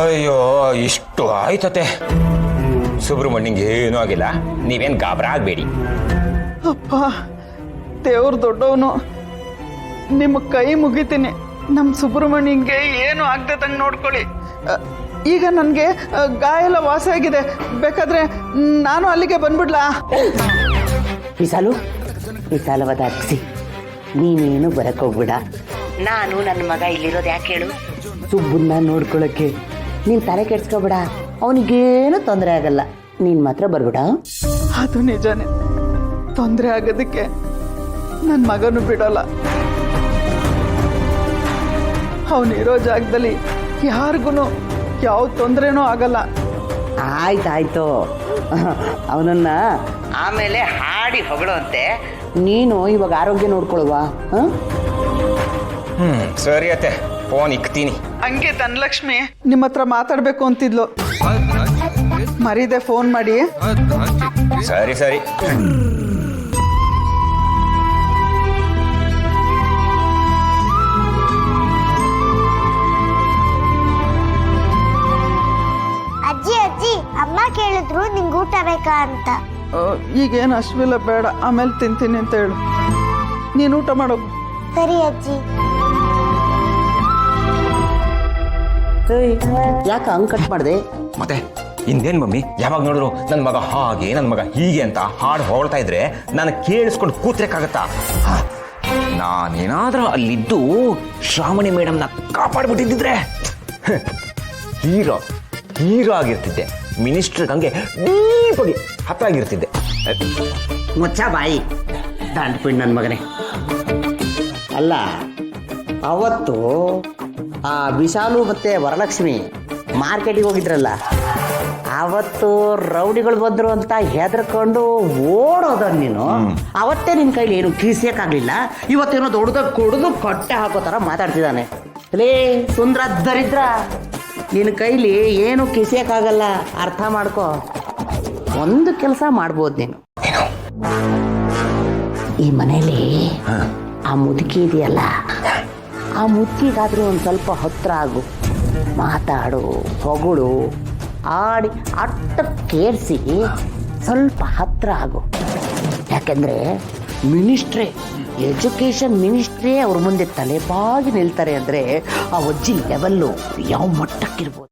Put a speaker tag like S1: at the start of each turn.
S1: ಅಯ್ಯೋ ಇಷ್ಟು ಆಯ್ತತೆ. ಸುಬ್ರಹ್ಮಣ್ಯಂಗೆ ಏನೂ ಆಗಿಲ್ಲ, ನೀವೇನು ಗಾಬರ ಆಗಬೇಡಿ.
S2: ಅಪ್ಪ ದೇವ್ರು ದೊಡ್ಡವನು, ನಿಮ್ಮ ಕೈ ಮುಗಿತೀನಿ. ನಮ್ಮ ಸುಬ್ರಹ್ಮಣ್ಯಂಗೆ ಏನು ಆಗದಂಗೆ ನೋಡ್ಕೊಳ್ಳಿ. ಈಗ ನನಗೆ ಗಾಯ ಎಲ್ಲ ವಾಸಿ ಆಗಿದೆ, ಬೇಕಾದ್ರೆ ನಾನು ಅಲ್ಲಿಗೆ ಬಂದ್ಬಿಡ್ಲಾ?
S3: ವಿಶಾಲವಾದ ಅಕ್ಷಿ, ನೀನೇನು ಬರಕ್ ಹೋಗ್ಬಿಡ. ನಾನು ನನ್ನ ಮಗ ಇಲ್ಲಿರೋದು ಯಾಕೆ ಹೇಳು? ಸುಬ್ಬನ್ನ ನೋಡ್ಕೊಳಕ್ಕೆ. ನೀನ್ ತಲೆ ಕೆಡ್ಸ್ಕೊಬೇಡ, ಅವನಿಗೇನು ತೊಂದರೆ ಆಗಲ್ಲ. ನೀನ್ ಮಾತ್ರ ಬರ್ಬಿಡ.
S2: ಅದು ನಿಜಾನೇ, ತೊಂದರೆ ಆಗೋದಕ್ಕೆ ನನ್ನ ಮಗನು ಬಿಡಲ್ಲ. ಅವನಿರೋ ಜಾಗದಲ್ಲಿ ಯಾರಿಗೂ ಯಾವ ತೊಂದರೆನೂ ಆಗಲ್ಲ.
S3: ಆಯ್ತಾಯ್ತು, ಅವನನ್ನ ಆಮೇಲೆ ಹಾಡಿ ಹೊಗಳಂತೆ. ನೀನು ಇವಾಗ ಆರೋಗ್ಯ ನೋಡ್ಕೊಳುವ.
S1: ಸರಿ ಅತ್ತೆ, ಫೋನ್ ಇಕ್ತೀನಿ.
S2: ಹಂಗೆ ಧನಲಕ್ಷ್ಮಿ ನಿಮ್ಮ ಹತ್ರ ಮಾತಾಡ್ಬೇಕು ಅಂತಿದ್ಲು, ಮರೀದೆ ಫೋನ್ ಮಾಡಿ.
S1: ಸರಿ ಸರಿ.
S4: ಅಜ್ಜಿ ಅಜ್ಜಿ, ಅಮ್ಮ ಕೇಳಿದ್ರು ನಿಂಗೆ ಊಟ ಬೇಕಾ ಅಂತ.
S2: ಈಗೇನು ಹಶ್ವಿಲ್ಲ, ಬೇಡ, ಆಮೇಲೆ ತಿಂತೀನಿ ಅಂತ ಹೇಳು. ನೀನು ಊಟ ಮಾಡೋಗು.
S4: ಸರಿ ಅಜ್ಜಿ.
S3: ಯಾಕೆ ಹಂಗ್ ಕಟ್ ಮಾಡಿದೆ?
S1: ಮತ್ತೆ ಇನ್ನೇನ್ ಮಮ್ಮಿ, ಯಾವಾಗ ನೋಡಿದ್ರು ನನ್ನ ಮಗ ಹಾಗೆ ನನ್ನ ಮಗ ಹೀಗೆ ಅಂತ ಹಾಡು ಹೊಳ್ತಾ ಇದ್ರೆ ನಾನು ಕೇಳಿಸ್ಕೊಂಡು ಕೂತ್ರೆಕ್ಕಾಗತ್ತಾ? ನಾನೇನಾದ್ರೂ ಅಲ್ಲಿದ್ದು ಶ್ರಾವಣಿ ಮೇಡಮ್ನ ಕಾಪಾಡ್ಬಿಟ್ಟಿದ್ದಿದ್ರೆ ಹೀರೋ ಹೀರೋ ಆಗಿರ್ತಿದ್ದೆ. ಮಿನಿಸ್ಟರ್ ಹಂಗೆ ಡೀಪಾಗಿ ಹತ್ರ ಆಗಿರ್ತಿದ್ದೆ.
S3: ಮುಚ್ಚ ಬಾಯಿ ದಾಂಡ್ಪಿಂಡ್ ನನ್ನ ಮಗನೇ. ಅಲ್ಲ, ಅವತ್ತು ಆ ವಿಶಾಲು ಮತ್ತೆ ವರಲಕ್ಷ್ಮಿ ಮಾರ್ಕೆಟಿಗೆ ಹೋಗಿದ್ರಲ್ಲ, ಅವತ್ತು ರೌಡಿಗಳು ಬಂದ್ರು ಅಂತ ಹೆದರ್ಕೊಂಡು ಓಡೋದ ನೀನು. ಅವತ್ತೇ ನಿನ್ನ ಕೈಲಿ ಏನು ಕೀಸಕ್ಕಾಗ್ಲಿಲ್ಲ, ಇವತ್ತೇನೋ ದೊಡ್ಡದಾಗ ಕುಡಿದು ಕಟ್ಟೆ ಹಾಕೋ ಥರ ಮಾತಾಡ್ತಿದ್ದಾನೆ. ಲೇ ಸುಂದ್ರ ದರಿದ್ರ, ನಿನ್ನ ಕೈಲಿ ಏನು ಕಿಸಿಯಕ್ಕಾಗಲ್ಲ, ಅರ್ಥ ಮಾಡ್ಕೋ. ಒಂದು ಕೆಲಸ ಮಾಡ್ಬೋದು ನೀನು. ಈ ಮನೇಲಿ ಆ ಮುದುಕಿ ಇದೆಯಲ್ಲ, ಆ ಮುದುಕಿಗಾದ್ರೂ ಒಂದು ಸ್ವಲ್ಪ ಹತ್ರ ಆಗು, ಮಾತಾಡು, ಹೊಗಳು, ಆಡಿ ಅಟ್ಟ ಕೇಳಿಸಿ ಸ್ವಲ್ಪ ಹತ್ರ ಆಗು. ಯಾಕೆಂದ್ರೆ ಮಿನಿಸ್ಟ್ರೇ, ಎಜುಕೇಶನ್ ಮಿನಿಸ್ಟ್ರೇ ಅವ್ರ ಮುಂದೆ ತಲೆಬಾಗಿ ನಿಲ್ತಾರೆ ಅಂದರೆ ಆ ಅಜ್ಜಿ ಲೆವೆಲ್ಲು ಯಾವ ಮಟ್ಟಕ್ಕಿರ್ಬೋದು.